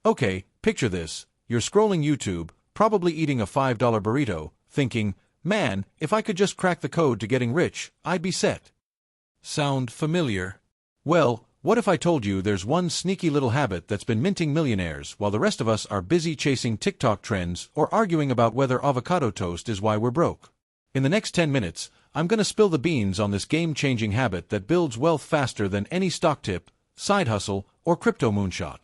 Okay, picture this. You're scrolling YouTube, probably eating a $5 burrito, thinking, man, if I could just crack the code to getting rich, I'd be set. Sound familiar? Well, what if I told you there's one sneaky little habit that's been minting millionaires while the rest of us are busy chasing TikTok trends or arguing about whether avocado toast is why we're broke? In the next 10 minutes, I'm going to spill the beans on this game-changing habit that builds wealth faster than any stock tip, side hustle, or crypto moonshot.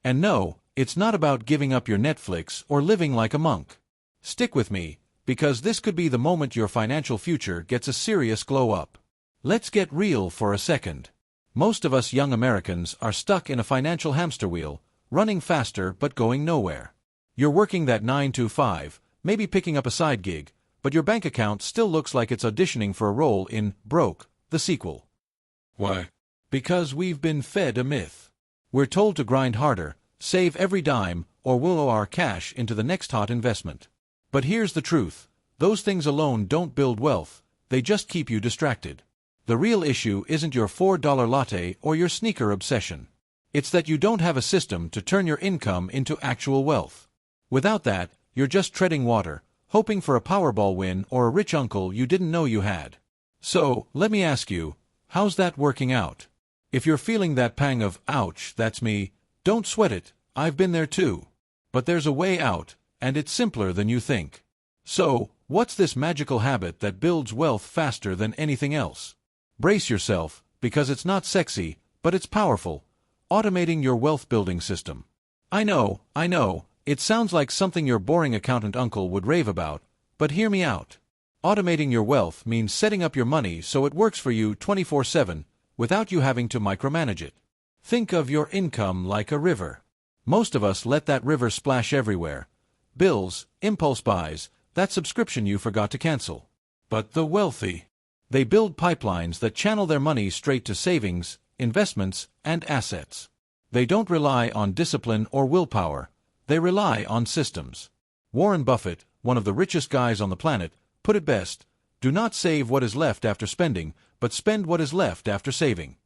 And no, it's not about giving up your Netflix or living like a monk. Stick with me, because this could be the moment your financial future gets a serious glow up. Let's get real for a second. Most of us young Americans are stuck in a financial hamster wheel, running faster but going nowhere. You're working that 9 to 5, maybe picking up a side gig, but your bank account still looks like it's auditioning for a role in Broke, the sequel. Why? Because we've been fed a myth. We're told to grind harder, save every dime, or willow our cash into the next hot investment. But here's the truth. Those things alone don't build wealth, they just keep you distracted. The real issue isn't your $4 latte or your sneaker obsession. It's that you don't have a system to turn your income into actual wealth. Without that, you're just treading water, hoping for a Powerball win or a rich uncle you didn't know you had. So, let me ask you, how's that working out? If you're feeling that pang of, ouch, that's me, don't sweat it, I've been there too. But there's a way out, and it's simpler than you think. So, what's this magical habit that builds wealth faster than anything else? Brace yourself, because it's not sexy, but it's powerful. Automating your wealth-building system. I know, it sounds like something your boring accountant uncle would rave about, but hear me out. Automating your wealth means setting up your money so it works for you 24/7, without you having to micromanage it. Think of your income like a river. Most of us let that river splash everywhere. Bills, impulse buys, that subscription you forgot to cancel. But the wealthy, they build pipelines that channel their money straight to savings, investments, and assets. They don't rely on discipline or willpower, they rely on systems. Warren Buffett, one of the richest guys on the planet, put it best, do not save what is left after spending, but spend what is left after saving.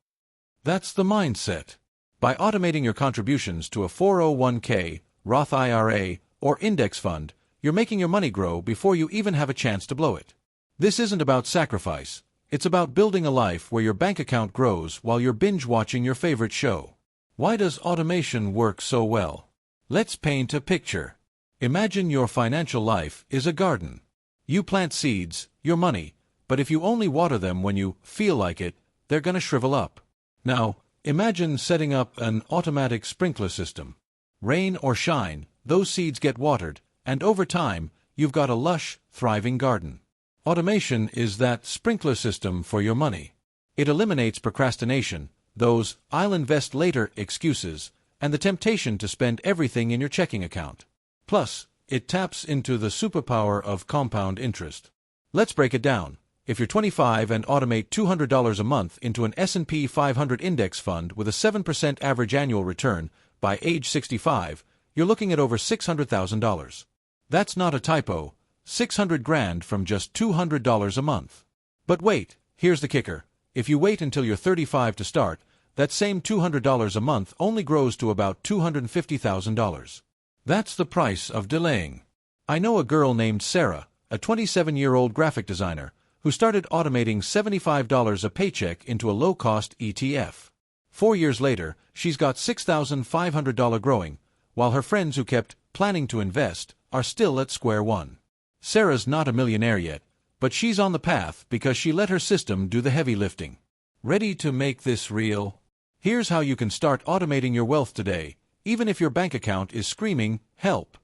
That's the mindset. By automating your contributions to a 401k, Roth IRA, or index fund, you're making your money grow before you even have a chance to blow it. This isn't about sacrifice. It's about building a life where your bank account grows while you're binge-watching your favorite show. Why does automation work so well? Let's paint a picture. Imagine your financial life is a garden. You plant seeds, your money, but if you only water them when you feel like it, they're gonna shrivel up. Now, imagine setting up an automatic sprinkler system. Rain or shine, those seeds get watered, and over time, you've got a lush, thriving garden. Automation is that sprinkler system for your money. It eliminates procrastination, those "I'll invest later" excuses, and the temptation to spend everything in your checking account. Plus, it taps into the superpower of compound interest. Let's break it down. If you're 25 and automate $200 a month into an S&P 500 index fund with a 7% average annual return, by age 65, you're looking at over $600,000. That's not a typo. 600 grand from just $200 a month. But wait, here's the kicker. If you wait until you're 35 to start, that same $200 a month only grows to about $250,000. That's the price of delaying. I know a girl named Sarah, a 27-year-old graphic designer, who started automating $75 a paycheck into a low-cost ETF. 4 years later, she's got $6,500 growing, while her friends who kept planning to invest are still at square one. Sarah's not a millionaire yet, but she's on the path because she let her system do the heavy lifting. Ready to make this real? Here's how you can start automating your wealth today, even if your bank account is screaming, help.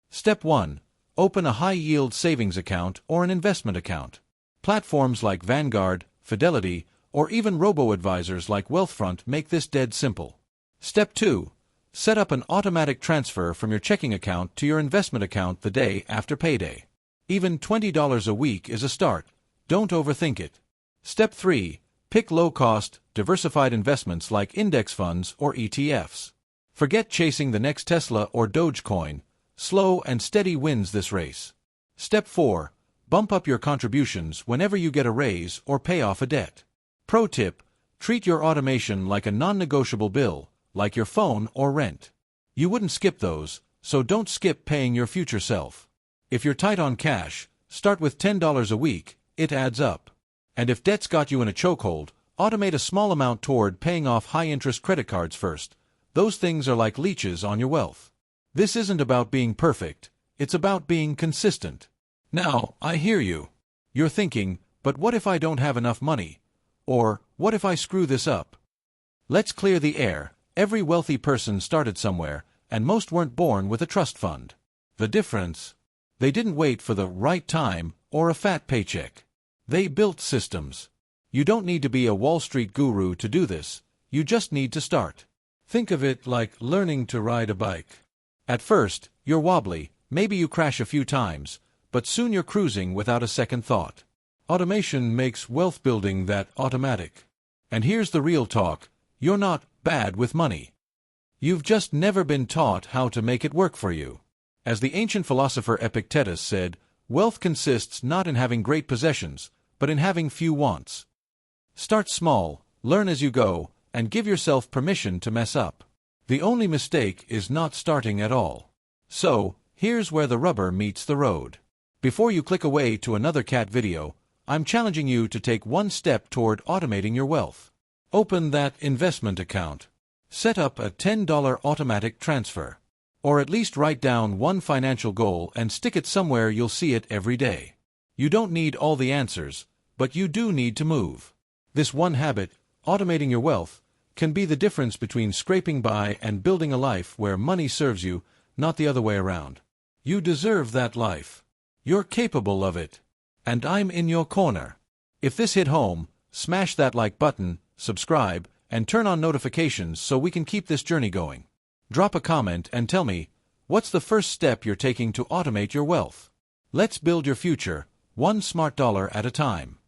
Step 1. Open a high-yield savings account or an investment account. Platforms like Vanguard, Fidelity, or even robo-advisors like Wealthfront make this dead simple. Step 2. Set up an automatic transfer from your checking account to your investment account the day after payday. Even $20 a week is a start. Don't overthink it. Step 3. Pick low-cost, diversified investments like index funds or ETFs. Forget chasing the next Tesla or Dogecoin. Slow and steady wins this race. Step 4. Bump up your contributions whenever you get a raise or pay off a debt. Pro tip: treat your automation like a non-negotiable bill, like your phone or rent. You wouldn't skip those, so don't skip paying your future self. If you're tight on cash, start with $10 a week, it adds up. And if debt's got you in a chokehold, automate a small amount toward paying off high-interest credit cards first. Those things are like leeches on your wealth. This isn't about being perfect, it's about being consistent. Now, I hear you. You're thinking, but what if I don't have enough money? Or, what if I screw this up? Let's clear the air. Every wealthy person started somewhere, and most weren't born with a trust fund. The difference? They didn't wait for the right time or a fat paycheck. They built systems. You don't need to be a Wall Street guru to do this, you just need to start. Think of it like learning to ride a bike. At first, you're wobbly, maybe you crash a few times, but soon you're cruising without a second thought. Automation makes wealth building that automatic. And here's the real talk, you're not bad with money. You've just never been taught how to make it work for you. As the ancient philosopher Epictetus said, wealth consists not in having great possessions, but in having few wants. Start small, learn as you go, and give yourself permission to mess up. The only mistake is not starting at all. So, here's where the rubber meets the road. Before you click away to another cat video, I'm challenging you to take one step toward automating your wealth. Open that investment account. Set up a $10 automatic transfer. Or at least write down one financial goal and stick it somewhere you'll see it every day. You don't need all the answers, but you do need to move. This one habit, automating your wealth, can be the difference between scraping by and building a life where money serves you, not the other way around. You deserve that life. You're capable of it. And I'm in your corner. If this hit home, smash that like button, subscribe, and turn on notifications so we can keep this journey going. Drop a comment and tell me, what's the first step you're taking to automate your wealth? Let's build your future, one smart dollar at a time.